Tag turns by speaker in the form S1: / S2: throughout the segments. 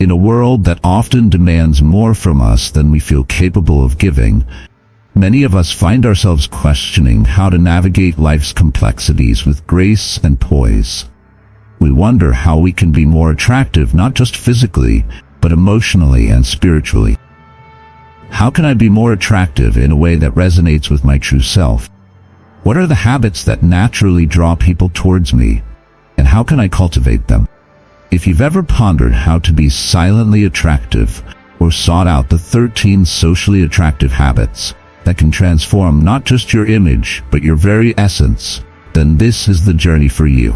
S1: In a world that often demands more from us than we feel capable of giving, many of us find ourselves questioning how to navigate life's complexities with grace and poise. We wonder how we can be more attractive, not just physically, but emotionally and spiritually. How can I be more attractive in a way that resonates with my true self? What are the habits that naturally draw people towards me, and how can I cultivate them? If you've ever pondered how to be silently attractive, or sought out the 13 socially attractive habits that can transform not just your image, but your very essence, then this is the journey for you.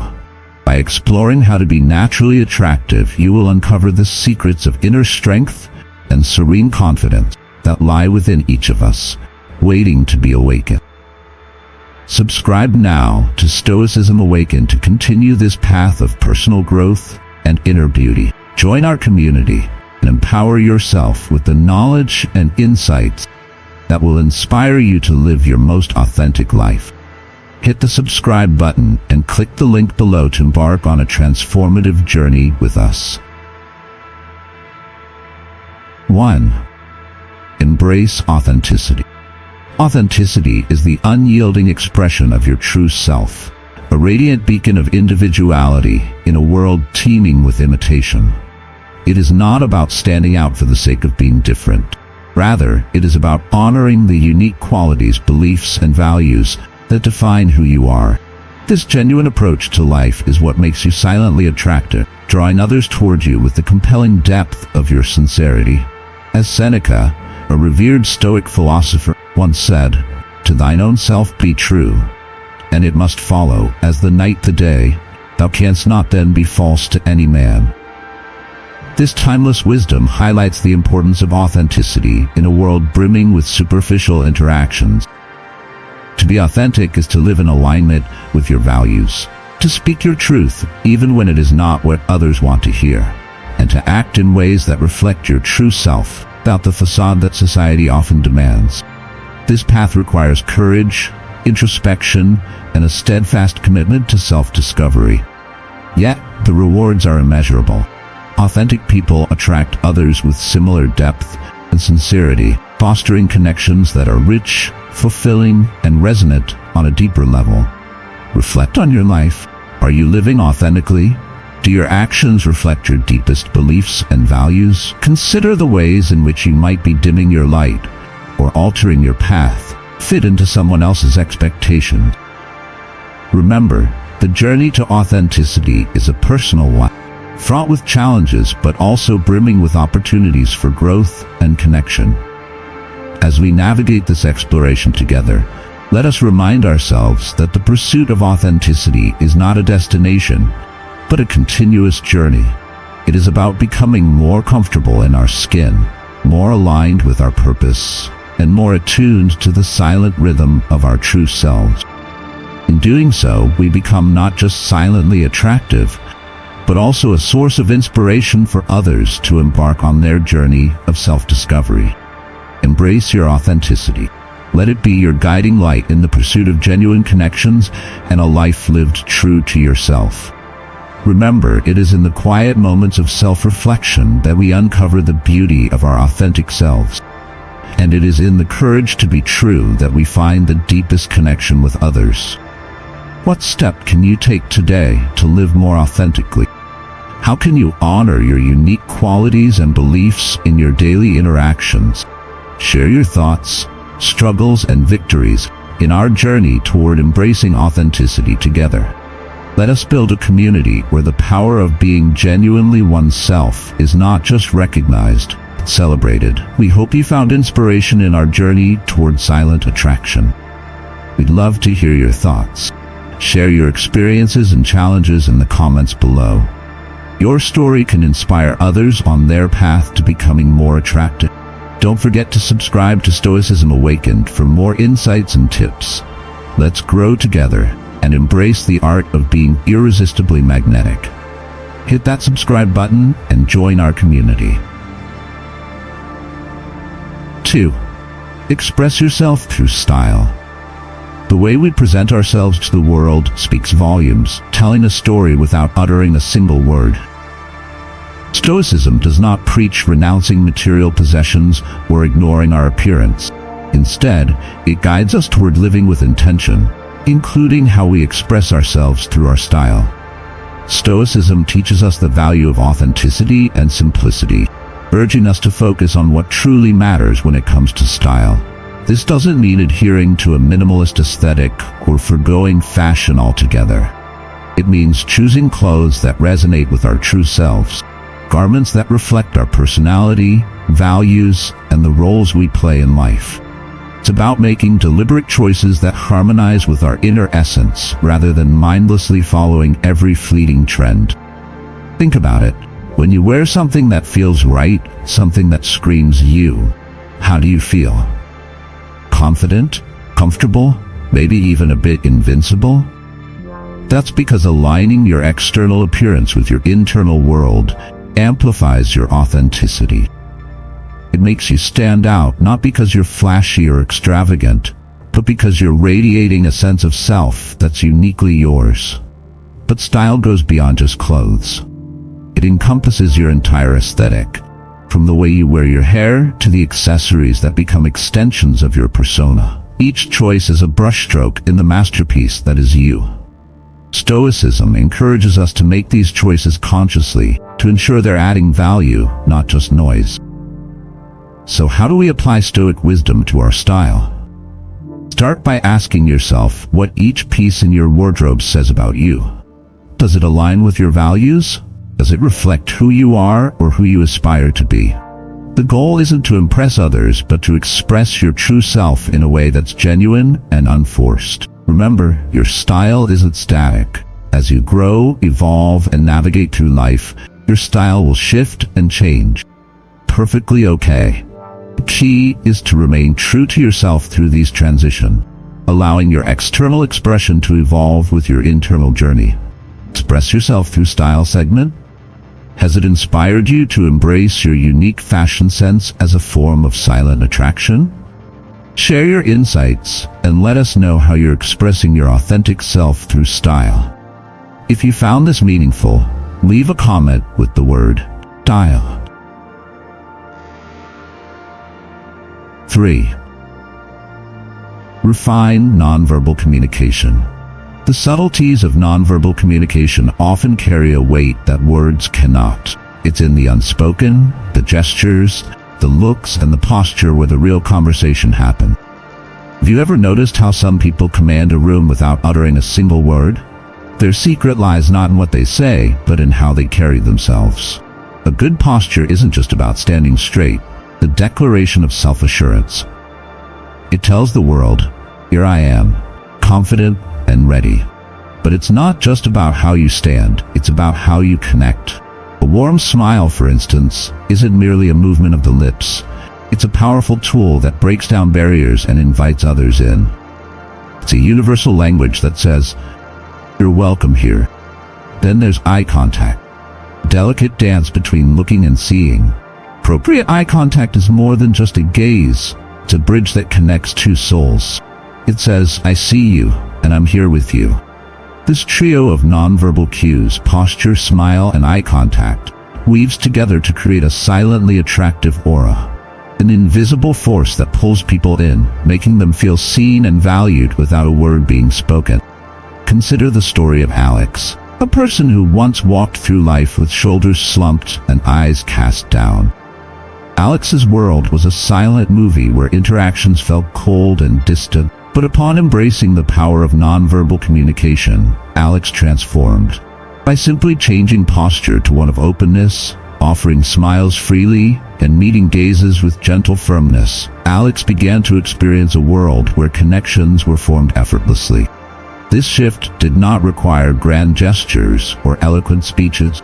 S1: By exploring how to be naturally attractive, you will uncover the secrets of inner strength and serene confidence that lie within each of us, waiting to be awakened. Subscribe now to Stoicism Awakened to continue this path of personal growth and inner beauty. Join our community and empower yourself with the knowledge and insights that will inspire you to live your most authentic life. Hit the subscribe button and click the link below to embark on a transformative journey with us. 1. Embrace authenticity. Authenticity is the unyielding expression of your true self, a radiant beacon of individuality in a world teeming with imitation. It is not about standing out for the sake of being different. Rather, it is about honoring the unique qualities, beliefs, and values that define who you are. This genuine approach to life is what makes you silently attractive, drawing others towards you with the compelling depth of your sincerity. As Seneca, a revered Stoic philosopher, once said, "To thine own self be true, and it must follow, as the night the day, thou canst not then be false to any man." This timeless wisdom highlights the importance of authenticity in a world brimming with superficial interactions. To be authentic is to live in alignment with your values, to speak your truth even when it is not what others want to hear, and to act in ways that reflect your true self without the facade that society often demands. This path requires courage, introspection, and a steadfast commitment to self-discovery. Yet, the rewards are immeasurable. Authentic people attract others with similar depth and sincerity, fostering connections that are rich, fulfilling, and resonant on a deeper level. Reflect on your life. Are you living authentically? Do your actions reflect your deepest beliefs and values? Consider the ways in which you might be dimming your light or altering your path, fit into someone else's expectations. Remember, the journey to authenticity is a personal one, fraught with challenges but also brimming with opportunities for growth and connection. As we navigate this exploration together, let us remind ourselves that the pursuit of authenticity is not a destination, but a continuous journey. It is about becoming more comfortable in our skin, more aligned with our purpose, and more attuned to the silent rhythm of our true selves. In doing so, we become not just silently attractive, but also a source of inspiration for others to embark on their journey of self-discovery. Embrace your authenticity. Let it be your guiding light in the pursuit of genuine connections and a life lived true to yourself. Remember, it is in the quiet moments of self-reflection that we uncover the beauty of our authentic selves. And it is in the courage to be true that we find the deepest connection with others. What step can you take today to live more authentically? How can you honor your unique qualities and beliefs in your daily interactions? Share your thoughts, struggles, and victories in our journey toward embracing authenticity together. Let us build a community where the power of being genuinely oneself is not just recognized, but celebrated. We hope you found inspiration in our journey toward silent attraction. We'd love to hear your thoughts. Share your experiences and challenges in the comments below. Your story can inspire others on their path to becoming more attractive. Don't forget to subscribe to Stoicism Awakened for more insights and tips. Let's grow together and embrace the art of being irresistibly magnetic. Hit that subscribe button and join our community. 2. Express yourself through style. The way we present ourselves to the world speaks volumes, telling a story without uttering a single word. Stoicism does not preach renouncing material possessions or ignoring our appearance. Instead, it guides us toward living with intention, including how we express ourselves through our style. Stoicism teaches us the value of authenticity and simplicity, urging us to focus on what truly matters when it comes to style. This doesn't mean adhering to a minimalist aesthetic or forgoing fashion altogether. It means choosing clothes that resonate with our true selves, garments that reflect our personality, values, and the roles we play in life. It's about making deliberate choices that harmonize with our inner essence rather than mindlessly following every fleeting trend. Think about it. When you wear something that feels right, something that screams you, how do you feel? Confident? Comfortable? Maybe even a bit invincible? That's because aligning your external appearance with your internal world amplifies your authenticity. It makes you stand out not because you're flashy or extravagant, but because you're radiating a sense of self that's uniquely yours. But style goes beyond just clothes. It encompasses your entire aesthetic, from the way you wear your hair to the accessories that become extensions of your persona. Each choice is a brushstroke in the masterpiece that is you. Stoicism encourages us to make these choices consciously to ensure they're adding value, not just noise. So how do we apply Stoic wisdom to our style? Start by asking yourself what each piece in your wardrobe says about you. Does it align with your values? Does it reflect who you are or who you aspire to be? The goal isn't to impress others, but to express your true self in a way that's genuine and unforced. Remember, your style isn't static. As you grow, evolve, and navigate through life, your style will shift and change. Perfectly okay. The key is to remain true to yourself through these transitions, allowing your external expression to evolve with your internal journey. Express yourself through style segment. Has it inspired you to embrace your unique fashion sense as a form of silent attraction? Share your insights and let us know how you're expressing your authentic self through style. If you found this meaningful, leave a comment with the word style. 3. Refine nonverbal communication. The subtleties of nonverbal communication often carry a weight that words cannot. It's in the unspoken, the gestures, the looks, and the posture where the real conversation happens. Have you ever noticed how some people command a room without uttering a single word? Their secret lies not in what they say, but in how they carry themselves. A good posture isn't just about standing straight, the declaration of self-assurance. It tells the world, here I am, confident and ready. But it's not just about how you stand, it's about how you connect. A warm smile, for instance, isn't merely a movement of the lips. It's a powerful tool that breaks down barriers and invites others in. It's a universal language that says, you're welcome here. Then there's eye contact. Delicate dance between looking and seeing. Appropriate eye contact is more than just a gaze. It's a bridge that connects two souls. It says, I see you, and I'm here with you. This trio of nonverbal cues, posture, smile, and eye contact, weaves together to create a silently attractive aura. An invisible force that pulls people in, making them feel seen and valued without a word being spoken. Consider the story of Alex, a person who once walked through life with shoulders slumped and eyes cast down. Alex's world was a silent movie where interactions felt cold and distant, but upon embracing the power of nonverbal communication, Alex transformed. By simply changing posture to one of openness, offering smiles freely, and meeting gazes with gentle firmness, Alex began to experience a world where connections were formed effortlessly. This shift did not require grand gestures or eloquent speeches.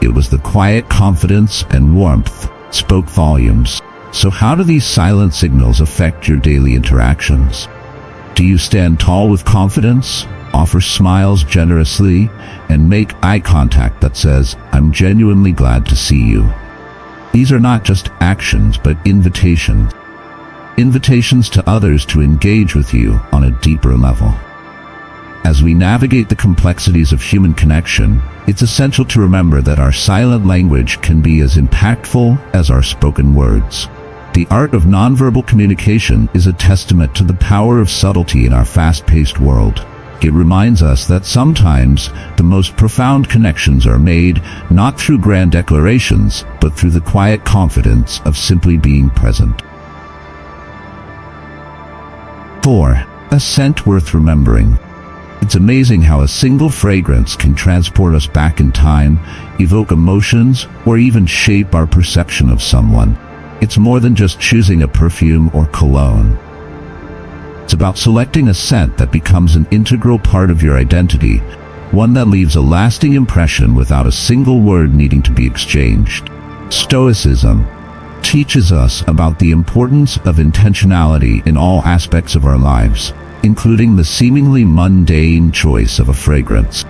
S1: It was the quiet confidence and warmth spoke volumes. So how do these silent signals affect your daily interactions? Do you stand tall with confidence, offer smiles generously, and make eye contact that says, I'm genuinely glad to see you? These are not just actions, but invitations. Invitations to others to engage with you on a deeper level. As we navigate the complexities of human connection, it's essential to remember that our silent language can be as impactful as our spoken words. The art of nonverbal communication is a testament to the power of subtlety in our fast-paced world. It reminds us that sometimes the most profound connections are made not through grand declarations, but through the quiet confidence of simply being present. 4. A scent worth remembering. It's amazing how a single fragrance can transport us back in time, evoke emotions, or even shape our perception of someone. It's more than just choosing a perfume or cologne. It's about selecting a scent that becomes an integral part of your identity, one that leaves a lasting impression without a single word needing to be exchanged. Stoicism teaches us about the importance of intentionality in all aspects of our lives, including the seemingly mundane choice of a fragrance.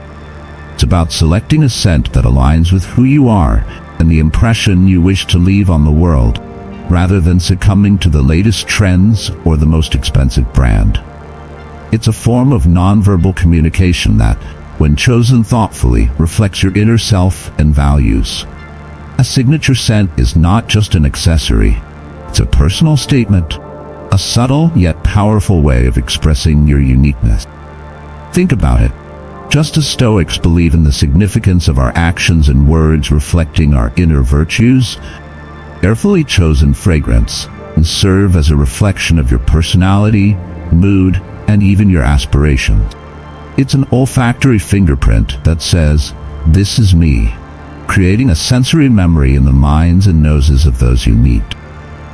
S1: It's about selecting a scent that aligns with who you are and the impression you wish to leave on the world, rather than succumbing to the latest trends or the most expensive brand. It's a form of nonverbal communication that, when chosen thoughtfully, reflects your inner self and values. A signature scent is not just an accessory, it's a personal statement, a subtle yet powerful way of expressing your uniqueness. Think about it. Just as Stoics believe in the significance of our actions and words reflecting our inner virtues, carefully chosen fragrance can serve as a reflection of your personality, mood, and even your aspirations. It's an olfactory fingerprint that says, "This is me," creating a sensory memory in the minds and noses of those you meet.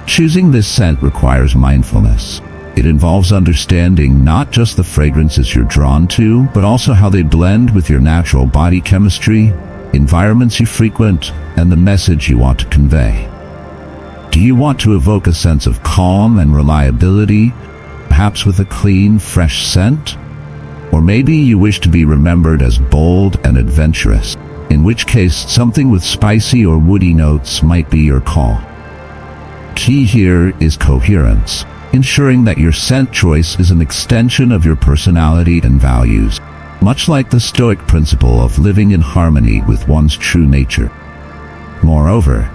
S1: Choosing this scent requires mindfulness. It involves understanding not just the fragrances you're drawn to, but also how they blend with your natural body chemistry, environments you frequent, and the message you want to convey. Do you want to evoke a sense of calm and reliability, perhaps with a clean, fresh scent? Or maybe you wish to be remembered as bold and adventurous, in which case something with spicy or woody notes might be your call. Key here is coherence, ensuring that your scent choice is an extension of your personality and values, much like the Stoic principle of living in harmony with one's true nature. Moreover,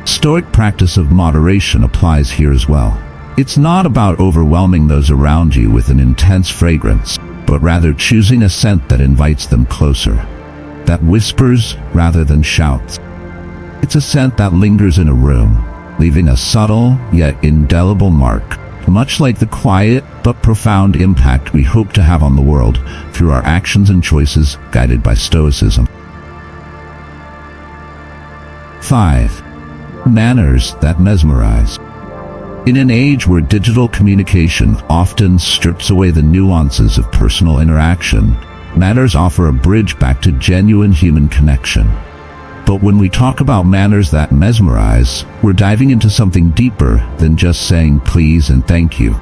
S1: Stoic practice of moderation applies here as well. It's not about overwhelming those around you with an intense fragrance, but rather choosing a scent that invites them closer, that whispers rather than shouts. It's a scent that lingers in a room, leaving a subtle yet indelible mark, much like the quiet but profound impact we hope to have on the world through our actions and choices guided by Stoicism. 5. Manners that mesmerize. In an age where digital communication often strips away the nuances of personal interaction, manners offer a bridge back to genuine human connection. But when we talk about manners that mesmerize, we're diving into something deeper than just saying please and thank you.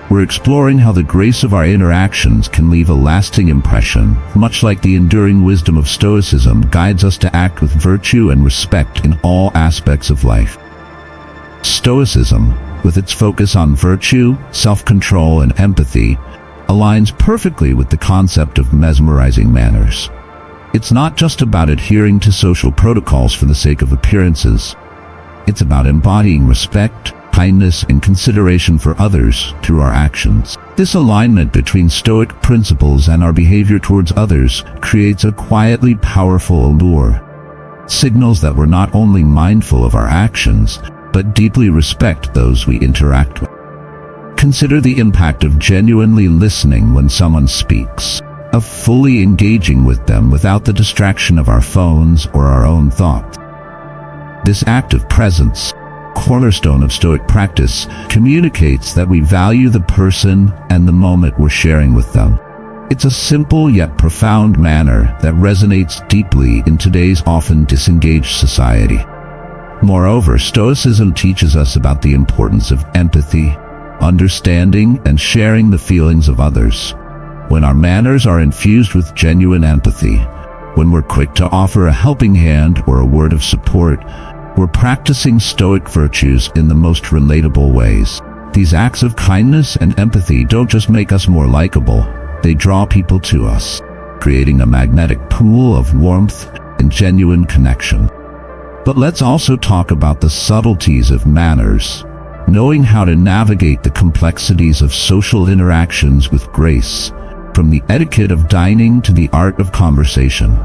S1: We're exploring how the grace of our interactions can leave a lasting impression, much like the enduring wisdom of Stoicism guides us to act with virtue and respect in all aspects of life. Stoicism, with its focus on virtue, self-control, and empathy, aligns perfectly with the concept of mesmerizing manners. It's not just about adhering to social protocols for the sake of appearances. It's about embodying respect, kindness, and consideration for others through our actions. This alignment between Stoic principles and our behavior towards others creates a quietly powerful allure. It signals that we're not only mindful of our actions, but deeply respect those we interact with. Consider the impact of genuinely listening when someone speaks, of fully engaging with them without the distraction of our phones or our own thoughts. This act of presence, cornerstone of Stoic practice, communicates that we value the person and the moment we're sharing with them. It's a simple yet profound manner that resonates deeply in today's often disengaged society. Moreover, Stoicism teaches us about the importance of empathy, understanding, and sharing the feelings of others. When our manners are infused with genuine empathy, when we're quick to offer a helping hand or a word of support, we're practicing Stoic virtues in the most relatable ways. These acts of kindness and empathy don't just make us more likable, They draw people to us, creating a magnetic pool of warmth and genuine connection. But let's also talk about the subtleties of manners, knowing how to navigate the complexities of social interactions with grace, from the etiquette of dining to the art of conversation.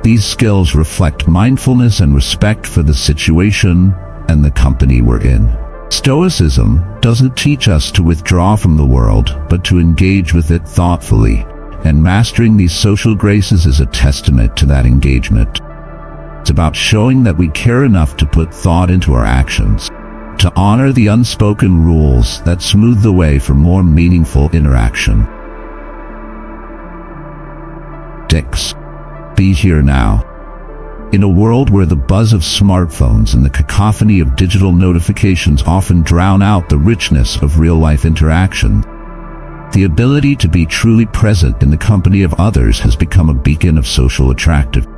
S1: These skills reflect mindfulness and respect for the situation and the company we're in. Stoicism doesn't teach us to withdraw from the world, but to engage with it thoughtfully, and mastering these social graces is a testament to that engagement. It's about showing that we care enough to put thought into our actions, to honor the unspoken rules that smooth the way for more meaningful interaction. 6. Be here now. In a world where the buzz of smartphones and the cacophony of digital notifications often drown out the richness of real-life interaction, the ability to be truly present in the company of others has become a beacon of social attractiveness.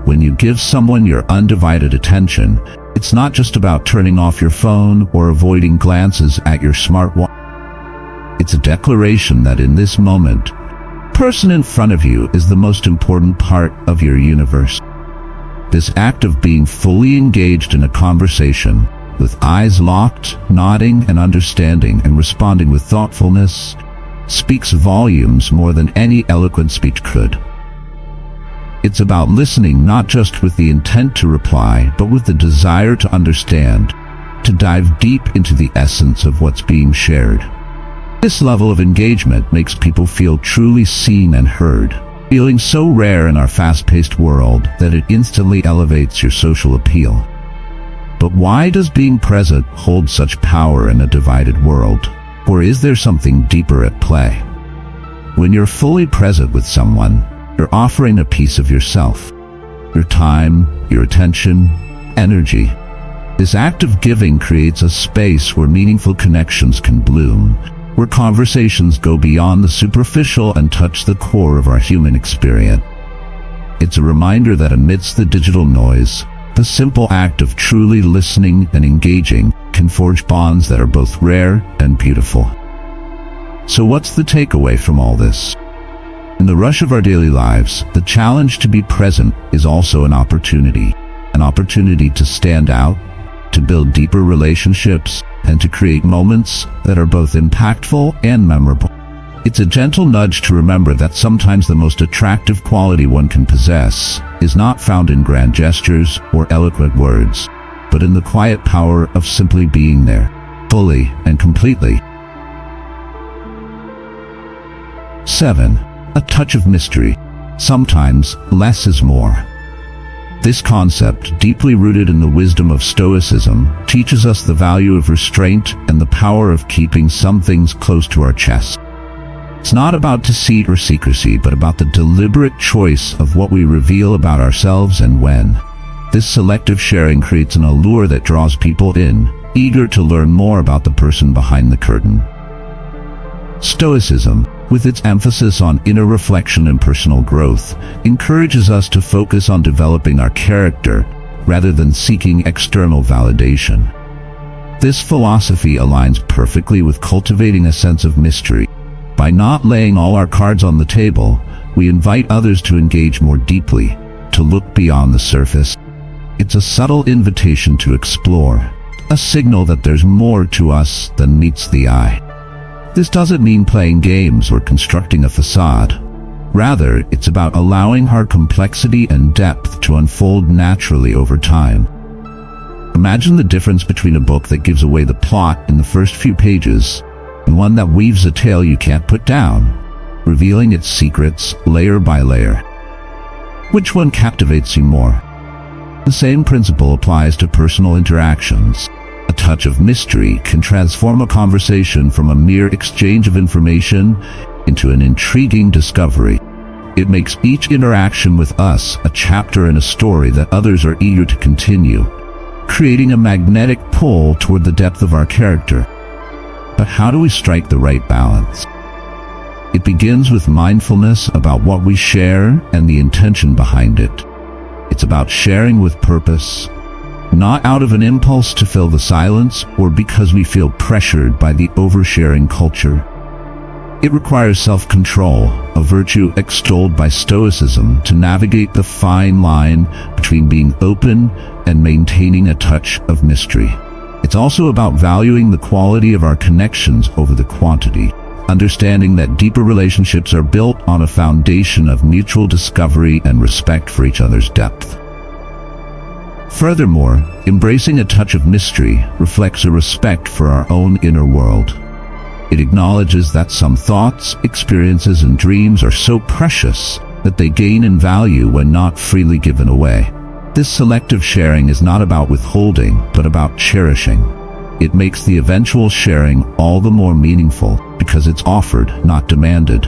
S1: When you give someone your undivided attention, it's not just about turning off your phone or avoiding glances at your smartwatch. It's a declaration that in this moment, the person in front of you is the most important part of your universe. This act of being fully engaged in a conversation, with eyes locked, nodding and understanding and responding with thoughtfulness, speaks volumes more than any eloquent speech could. It's about listening not just with the intent to reply, but with the desire to understand, to dive deep into the essence of what's being shared. This level of engagement makes people feel truly seen and heard, feeling so rare in our fast-paced world that it instantly elevates your social appeal. But why does being present hold such power in a divided world? Or is there something deeper at play? When you're fully present with someone, you're offering a piece of yourself, your time, your attention, energy. This act of giving creates a space where meaningful connections can bloom, where conversations go beyond the superficial and touch the core of our human experience. It's a reminder that amidst the digital noise, the simple act of truly listening and engaging can forge bonds that are both rare and beautiful. So what's the takeaway from all this? In the rush of our daily lives, the challenge to be present is also an opportunity to stand out, to build deeper relationships, and to create moments that are both impactful and memorable. It's a gentle nudge to remember that sometimes the most attractive quality one can possess is not found in grand gestures or eloquent words, but in the quiet power of simply being there, fully and completely. 7. A touch of mystery. Sometimes less is more. This concept, deeply rooted in the wisdom of Stoicism, teaches us the value of restraint and the power of keeping some things close to our chest. It's not about deceit or secrecy, but about the deliberate choice of what we reveal about ourselves and when. This selective sharing creates an allure that draws people in, eager to learn more about the person behind the curtain. Stoicism, with its emphasis on inner reflection and personal growth, encourages us to focus on developing our character rather than seeking external validation. This philosophy aligns perfectly with cultivating a sense of mystery. By not laying all our cards on the table, we invite others to engage more deeply, to look beyond the surface. It's a subtle invitation to explore, a signal that there's more to us than meets the eye. This doesn't mean playing games or constructing a facade. Rather, it's about allowing our complexity and depth to unfold naturally over time. Imagine the difference between a book that gives away the plot in the first few pages and one that weaves a tale you can't put down, revealing its secrets layer by layer. Which one captivates you more? The same principle applies to personal interactions. A touch of mystery can transform a conversation from a mere exchange of information into an intriguing discovery. It makes each interaction with us a chapter in a story that others are eager to continue, creating a magnetic pull toward the depth of our character. But how do we strike the right balance? It begins with mindfulness about what we share and the intention behind it. It's about sharing with purpose, not out of an impulse to fill the silence or because we feel pressured by the oversharing culture. It requires self-control, a virtue extolled by Stoicism to navigate the fine line between being open and maintaining a touch of mystery. It's also about valuing the quality of our connections over the quantity, understanding that deeper relationships are built on a foundation of mutual discovery and respect for each other's depth. Furthermore, embracing a touch of mystery reflects a respect for our own inner world. It acknowledges that some thoughts, experiences, and dreams are so precious that they gain in value when not freely given away. This selective sharing is not about withholding, but about cherishing. It makes the eventual sharing all the more meaningful because it's offered, not demanded.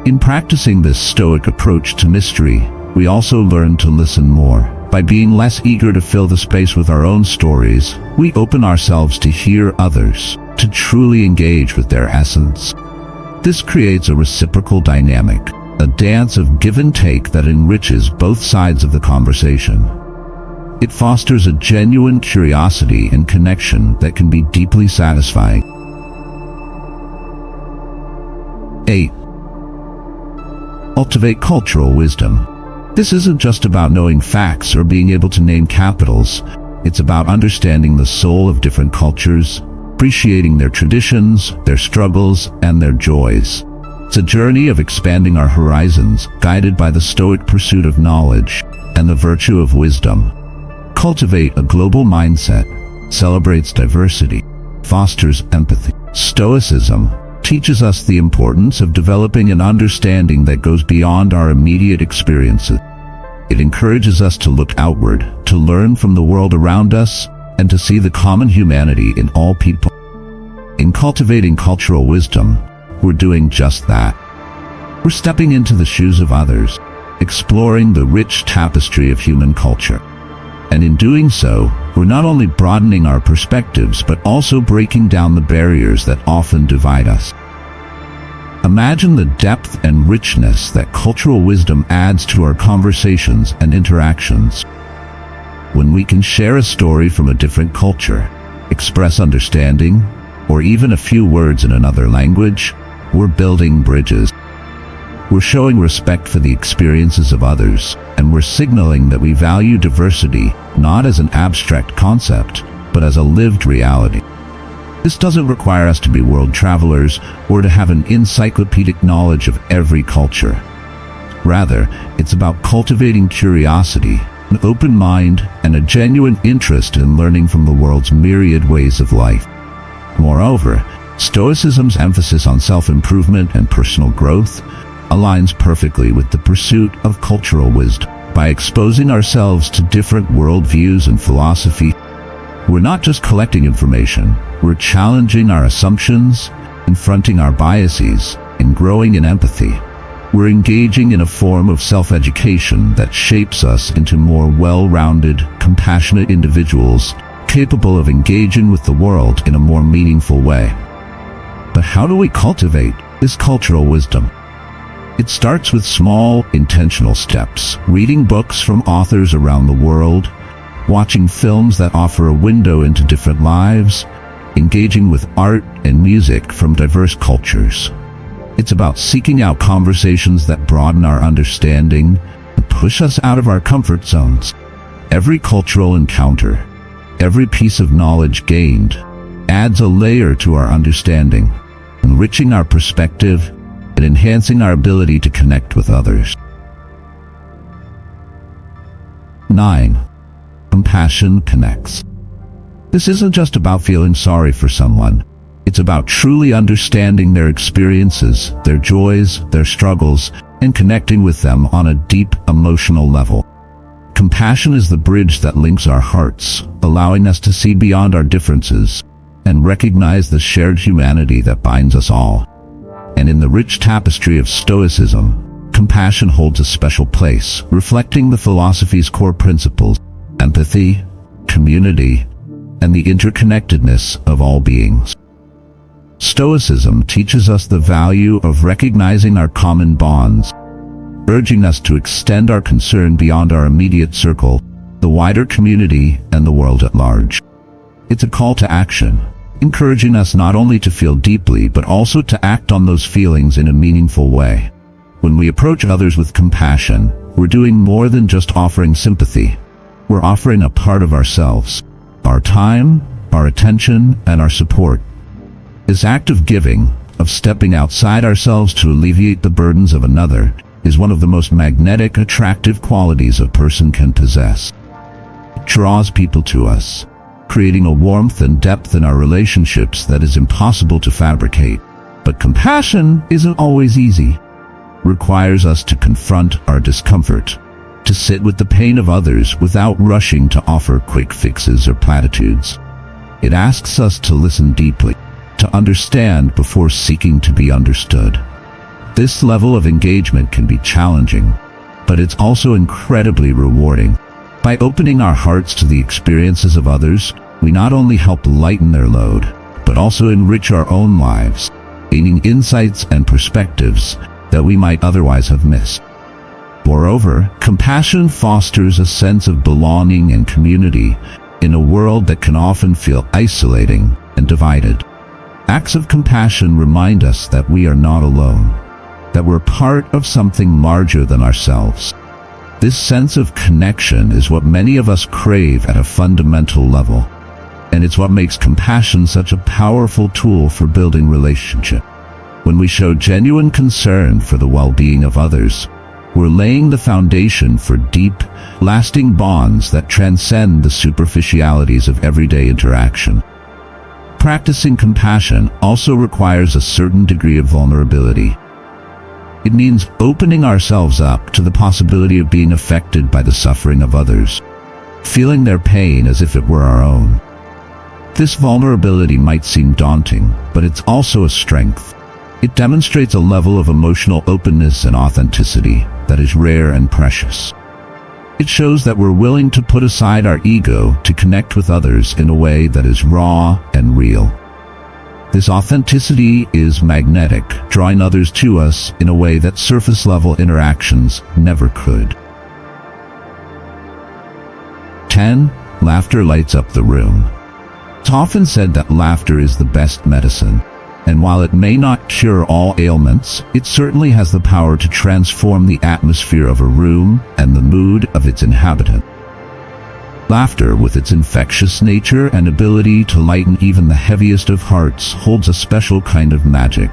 S1: In practicing this Stoic approach to mystery, we also learn to listen more. By being less eager to fill the space with our own stories, we open ourselves to hear others, to truly engage with their essence. This creates a reciprocal dynamic, a dance of give and take that enriches both sides of the conversation. It fosters a genuine curiosity and connection that can be deeply satisfying. 8. Cultivate cultural wisdom. This isn't just about knowing facts or being able to name capitals. It's about understanding the soul of different cultures, appreciating their traditions, their struggles, and their joys. It's a journey of expanding our horizons, guided by the Stoic pursuit of knowledge and the virtue of wisdom. Cultivate a global mindset, celebrates diversity, fosters empathy. Stoicism teaches us the importance of developing an understanding that goes beyond our immediate experiences. It encourages us to look outward, to learn from the world around us, and to see the common humanity in all people. In cultivating cultural wisdom, we're doing just that. We're stepping into the shoes of others, exploring the rich tapestry of human culture. And in doing so, we're not only broadening our perspectives, but also breaking down the barriers that often divide us. Imagine the depth and richness that cultural wisdom adds to our conversations and interactions. When we can share a story from a different culture, express understanding, or even a few words in another language, we're building bridges. We're showing respect for the experiences of others, and we're signaling that we value diversity not as an abstract concept, but as a lived reality. This doesn't require us to be world travelers or to have an encyclopedic knowledge of every culture. Rather, it's about cultivating curiosity, an open mind, and a genuine interest in learning from the world's myriad ways of life. Moreover, Stoicism's emphasis on self-improvement and personal growth aligns perfectly with the pursuit of cultural wisdom. By exposing ourselves to different worldviews and philosophy, we're not just collecting information, we're challenging our assumptions, confronting our biases, and growing in empathy. We're engaging in a form of self-education that shapes us into more well-rounded, compassionate individuals, capable of engaging with the world in a more meaningful way. But how do we cultivate this cultural wisdom? It starts with small, intentional steps, reading books from authors around the world, watching films that offer a window into different lives, engaging with art and music from diverse cultures. It's about seeking out conversations that broaden our understanding and push us out of our comfort zones. Every cultural encounter, every piece of knowledge gained, adds a layer to our understanding, enriching our perspective and enhancing our ability to connect with others. 9. Compassion connects. This isn't just about feeling sorry for someone. It's about truly understanding their experiences, their joys, their struggles, and connecting with them on a deep emotional level. Compassion is the bridge that links our hearts, allowing us to see beyond our differences and recognize the shared humanity that binds us all. And in the rich tapestry of Stoicism, compassion holds a special place, reflecting the philosophy's core principles: empathy, community, and the interconnectedness of all beings. Stoicism teaches us the value of recognizing our common bonds, urging us to extend our concern beyond our immediate circle, the wider community, and the world at large. It's a call to action, encouraging us not only to feel deeply but also to act on those feelings in a meaningful way. When we approach others with compassion, we're doing more than just offering sympathy. We're offering a part of ourselves, our time, our attention, and our support. This act of giving, of stepping outside ourselves to alleviate the burdens of another, is one of the most magnetic, attractive qualities a person can possess. It draws people to us, creating a warmth and depth in our relationships that is impossible to fabricate. But compassion isn't always easy. It requires us to confront our discomfort, to sit with the pain of others without rushing to offer quick fixes or platitudes. It asks us to listen deeply, to understand before seeking to be understood. This level of engagement can be challenging, but it's also incredibly rewarding. By opening our hearts to the experiences of others, we not only help lighten their load, but also enrich our own lives, gaining insights and perspectives that we might otherwise have missed. Moreover, compassion fosters a sense of belonging and community in a world that can often feel isolating and divided. Acts of compassion remind us that we are not alone, that we're part of something larger than ourselves. This sense of connection is what many of us crave at a fundamental level, and it's what makes compassion such a powerful tool for building relationship. When we show genuine concern for the well-being of others, we're laying the foundation for deep, lasting bonds that transcend the superficialities of everyday interaction. Practicing compassion also requires a certain degree of vulnerability. It means opening ourselves up to the possibility of being affected by the suffering of others, feeling their pain as if it were our own. This vulnerability might seem daunting, but it's also a strength. It demonstrates a level of emotional openness and authenticity that is rare and precious. It shows that we're willing to put aside our ego to connect with others in a way that is raw and real. This authenticity is magnetic, drawing others to us in a way that surface-level interactions never could. 10. Laughter lights up the room. It's often said that laughter is the best medicine, and while it may not cure all ailments, it certainly has the power to transform the atmosphere of a room and the mood of its inhabitant. Laughter, with its infectious nature and ability to lighten even the heaviest of hearts, holds a special kind of magic.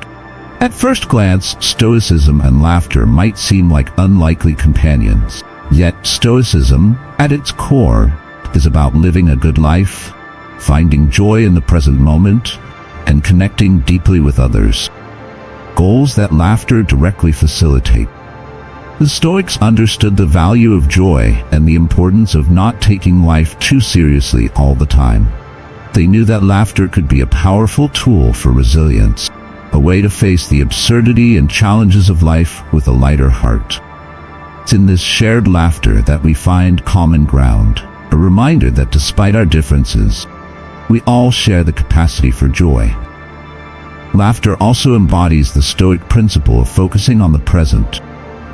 S1: At first glance, Stoicism and laughter might seem like unlikely companions. Yet Stoicism, at its core, is about living a good life, finding joy in the present moment, and connecting deeply with others. Goals that laughter directly facilitate. The Stoics understood the value of joy and the importance of not taking life too seriously all the time. They knew that laughter could be a powerful tool for resilience, a way to face the absurdity and challenges of life with a lighter heart. It's in this shared laughter that we find common ground, a reminder that despite our differences, we all share the capacity for joy. Laughter also embodies the Stoic principle of focusing on the present.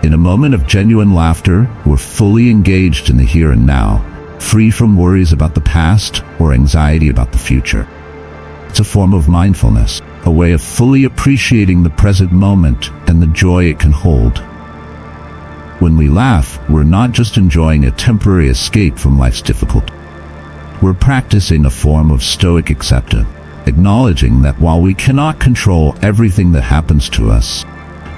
S1: In a moment of genuine laughter, we're fully engaged in the here and now, free from worries about the past or anxiety about the future. It's a form of mindfulness, a way of fully appreciating the present moment and the joy it can hold. When we laugh, we're not just enjoying a temporary escape from life's difficulty. We're practicing a form of Stoic acceptance, acknowledging that while we cannot control everything that happens to us,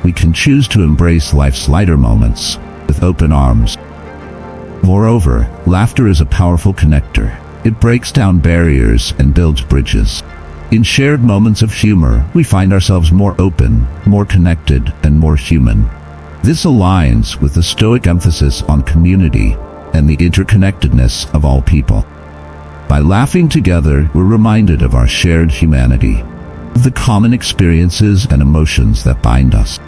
S1: we can choose to embrace life's lighter moments with open arms. Moreover, laughter is a powerful connector. It breaks down barriers and builds bridges. In shared moments of humor, we find ourselves more open, more connected, and more human. This aligns with the Stoic emphasis on community and the interconnectedness of all people. By laughing together, we're reminded of our shared humanity, of the common experiences and emotions that bind us.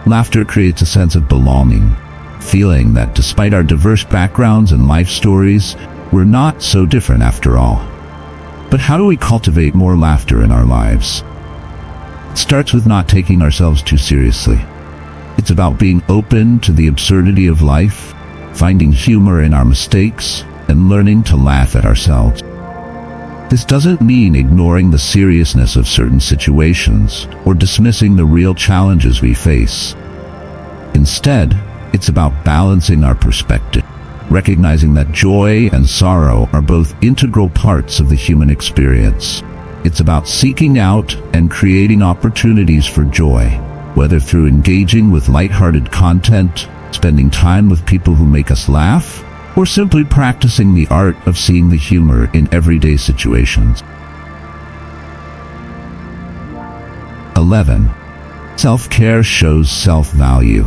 S1: Laughter creates a sense of belonging, feeling that despite our diverse backgrounds and life stories, we're not so different after all. But how do we cultivate more laughter in our lives? It starts with not taking ourselves too seriously. It's about being open to the absurdity of life, finding humor in our mistakes, and learning to laugh at ourselves. This doesn't mean ignoring the seriousness of certain situations or dismissing the real challenges we face. Instead, it's about balancing our perspective, recognizing that joy and sorrow are both integral parts of the human experience. It's about seeking out and creating opportunities for joy, whether through engaging with lighthearted content, spending time with people who make us laugh, or simply practicing the art of seeing the humor in everyday situations. 11. Self-care shows self-value.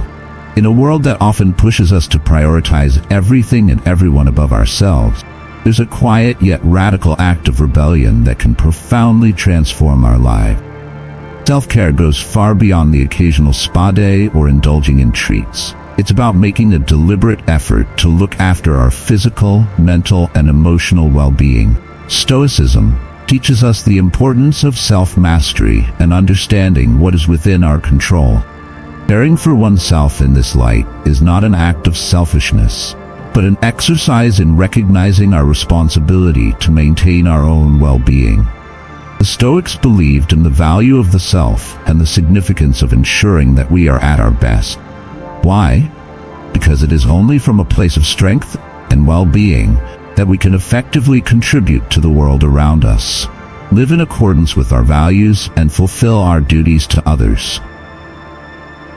S1: In a world that often pushes us to prioritize everything and everyone above ourselves, there's a quiet yet radical act of rebellion that can profoundly transform our lives. Self-care goes far beyond the occasional spa day or indulging in treats. It's about making a deliberate effort to look after our physical, mental, and emotional well-being. Stoicism teaches us the importance of self-mastery and understanding what is within our control. Caring for oneself in this light is not an act of selfishness, but an exercise in recognizing our responsibility to maintain our own well-being. The Stoics believed in the value of the self and the significance of ensuring that we are at our best. Why? Because it is only from a place of strength and well-being that we can effectively contribute to the world around us, live in accordance with our values, and fulfill our duties to others.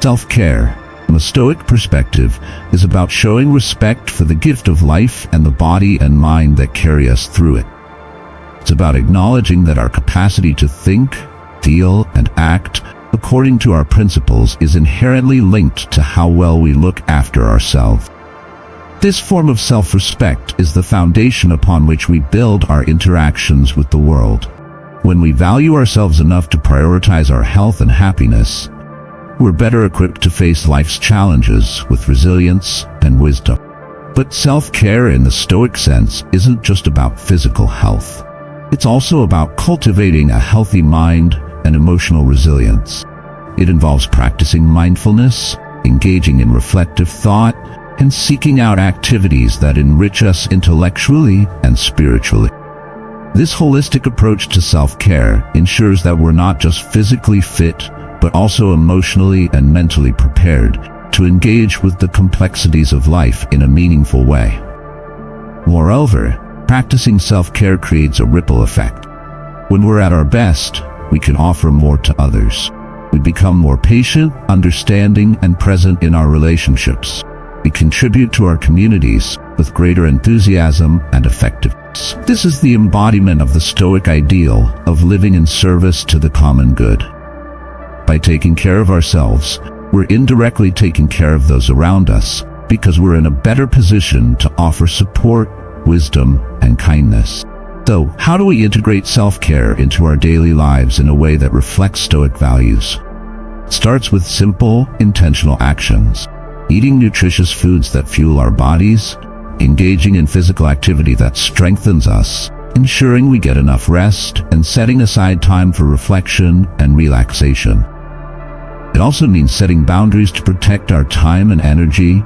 S1: Self-care, from a Stoic perspective, is about showing respect for the gift of life and the body and mind that carry us through it. It's about acknowledging that our capacity to think, feel, and act according to our principles is inherently linked to how well we look after ourselves. This form of self-respect is the foundation upon which we build our interactions with the world. When we value ourselves enough to prioritize our health and happiness, we're better equipped to face life's challenges with resilience and wisdom. But self-care in the Stoic sense isn't just about physical health. It's also about cultivating a healthy mind and emotional resilience. It involves practicing mindfulness, engaging in reflective thought, and seeking out activities that enrich us intellectually and spiritually. This holistic approach to self-care ensures that we're not just physically fit, but also emotionally and mentally prepared to engage with the complexities of life in a meaningful way. Moreover, practicing self-care creates a ripple effect. When we're at our best, we can offer more to others. We become more patient, understanding, and present in our relationships. We contribute to our communities with greater enthusiasm and effectiveness. This is the embodiment of the Stoic ideal of living in service to the common good. By taking care of ourselves, we're indirectly taking care of those around us because we're in a better position to offer support, wisdom, and kindness. So, how do we integrate self-care into our daily lives in a way that reflects Stoic values? It starts with simple, intentional actions. Eating nutritious foods that fuel our bodies, engaging in physical activity that strengthens us, ensuring we get enough rest, and setting aside time for reflection and relaxation. It also means setting boundaries to protect our time and energy,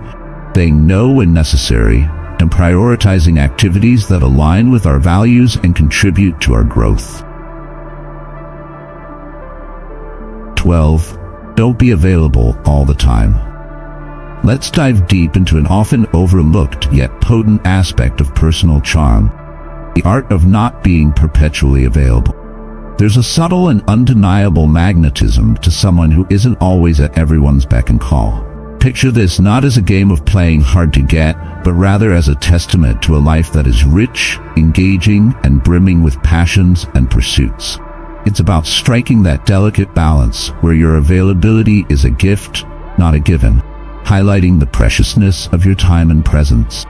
S1: saying no when necessary, and prioritizing activities that align with our values and contribute to our growth. 12. Don't be available all the time. Let's dive deep into an often overlooked yet potent aspect of personal charm, the art of not being perpetually available. There's a subtle and undeniable magnetism to someone who isn't always at everyone's beck and call. Picture this not as a game of playing hard to get, but rather as a testament to a life that is rich, engaging, and brimming with passions and pursuits. It's about striking that delicate balance where your availability is a gift, not a given, highlighting the preciousness of your time and presence.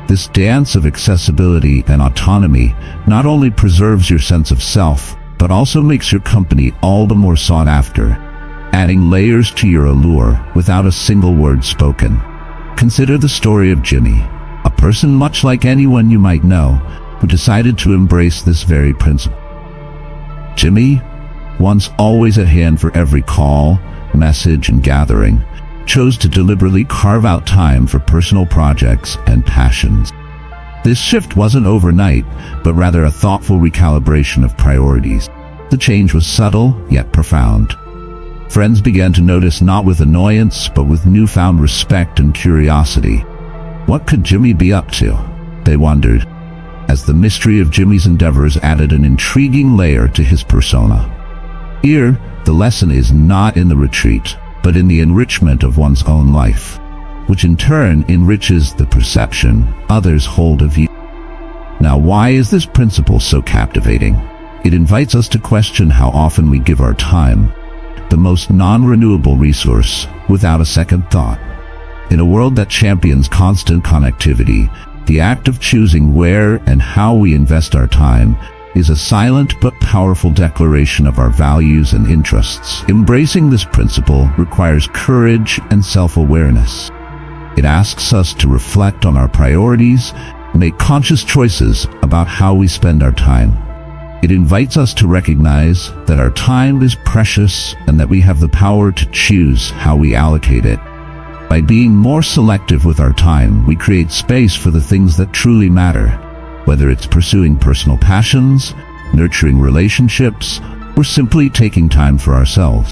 S1: This dance of accessibility and autonomy not only preserves your sense of self, but also makes your company all the more sought after, adding layers to your allure without a single word spoken. Consider the story of Jimmy, a person much like anyone you might know, who decided to embrace this very principle. Jimmy, once always at hand for every call, message, and gathering, chose to deliberately carve out time for personal projects and passions. This shift wasn't overnight, but rather a thoughtful recalibration of priorities. The change was subtle, yet profound. Friends began to notice not with annoyance, but with newfound respect and curiosity. What could Jimmy be up to? They wondered, as the mystery of Jimmy's endeavors added an intriguing layer to his persona. Here, the lesson is not in the retreat, but in the enrichment of one's own life, which in turn enriches the perception others hold of you. Now, why is this principle so captivating? It invites us to question how often we give our time, the most non-renewable resource, without a second thought. In a world that champions constant connectivity, the act of choosing where and how we invest our time is a silent but powerful declaration of our values and interests. Embracing this principle requires courage and self-awareness. It asks us to reflect on our priorities, make conscious choices about how we spend our time. It invites us to recognize that our time is precious and that we have the power to choose how we allocate it. By being more selective with our time, we create space for the things that truly matter, whether it's pursuing personal passions, nurturing relationships, or simply taking time for ourselves.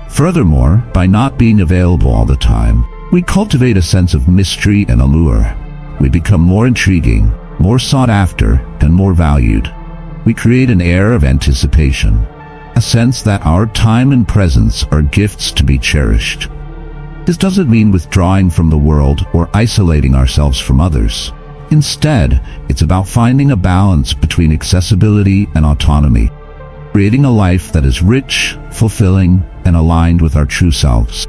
S1: Furthermore, by not being available all the time, we cultivate a sense of mystery and allure. We become more intriguing, more sought after, and more valued. We create an air of anticipation, a sense that our time and presence are gifts to be cherished. This doesn't mean withdrawing from the world or isolating ourselves from others. Instead, it's about finding a balance between accessibility and autonomy, creating a life that is rich, fulfilling, and aligned with our true selves.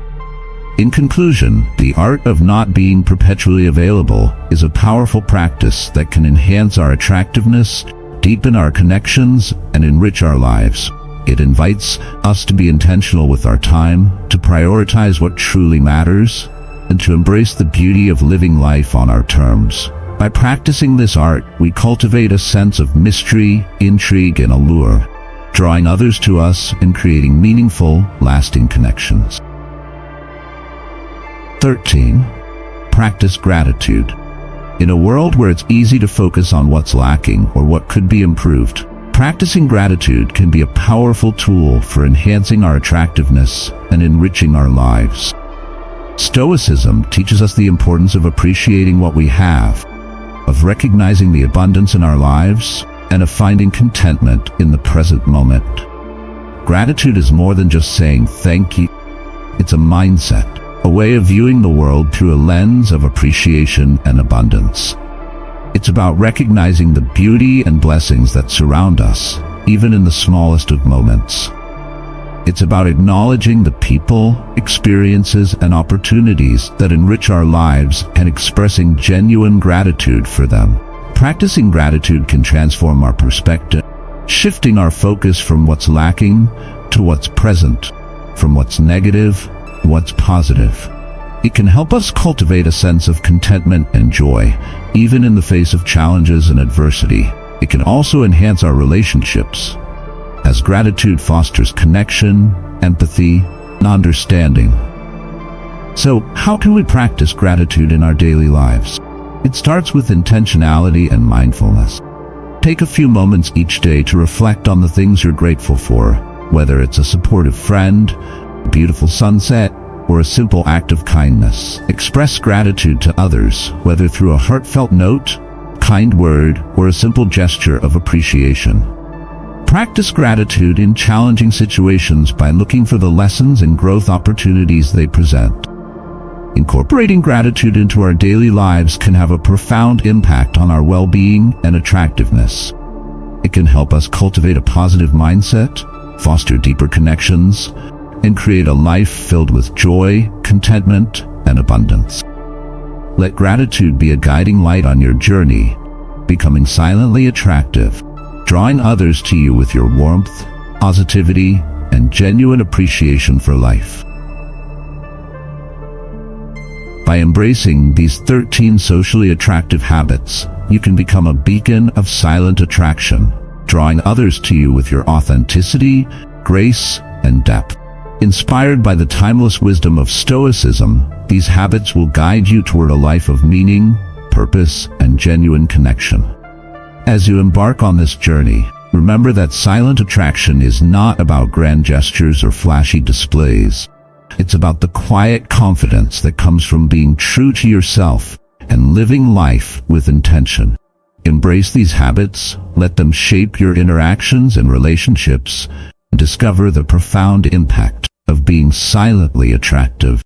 S1: In conclusion, the art of not being perpetually available is a powerful practice that can enhance our attractiveness, deepen our connections, and enrich our lives. It invites us to be intentional with our time, to prioritize what truly matters, and to embrace the beauty of living life on our terms. By practicing this art, we cultivate a sense of mystery, intrigue, and allure, drawing others to us and creating meaningful, lasting connections. 13. Practice gratitude. In a world where it's easy to focus on what's lacking or what could be improved, practicing gratitude can be a powerful tool for enhancing our attractiveness and enriching our lives. Stoicism teaches us the importance of appreciating what we have, of recognizing the abundance in our lives, and of finding contentment in the present moment. Gratitude is more than just saying thank you. It's a mindset, a way of viewing the world through a lens of appreciation and abundance. It's about recognizing the beauty and blessings that surround us, even in the smallest of moments. It's about acknowledging the people, experiences, and opportunities that enrich our lives and expressing genuine gratitude for them. Practicing gratitude can transform our perspective, shifting our focus from what's lacking to what's present, from what's negative to what's positive. It can help us cultivate a sense of contentment and joy, even in the face of challenges and adversity. It can also enhance our relationships, as gratitude fosters connection, empathy, and understanding. So, how can we practice gratitude in our daily lives? It starts with intentionality and mindfulness. Take a few moments each day to reflect on the things you're grateful for, whether it's a supportive friend, a beautiful sunset, or a simple act of kindness. Express gratitude to others, whether through a heartfelt note, kind word, or a simple gesture of appreciation. Practice gratitude in challenging situations by looking for the lessons and growth opportunities they present. Incorporating gratitude into our daily lives can have a profound impact on our well-being and attractiveness. It can help us cultivate a positive mindset, foster deeper connections, and create a life filled with joy, contentment, and abundance. Let gratitude be a guiding light on your journey, becoming silently attractive, drawing others to you with your warmth, positivity, and genuine appreciation for life. By embracing these 13 socially attractive habits, you can become a beacon of silent attraction, drawing others to you with your authenticity, grace, and depth. Inspired by the timeless wisdom of Stoicism, these habits will guide you toward a life of meaning, purpose and genuine connection. As you embark on this journey, remember that silent attraction is not about grand gestures or flashy displays. It's about the quiet confidence that comes from being true to yourself and living life with intention. Embrace these habits, let them shape your interactions and relationships, and discover the profound impact of being silently attractive.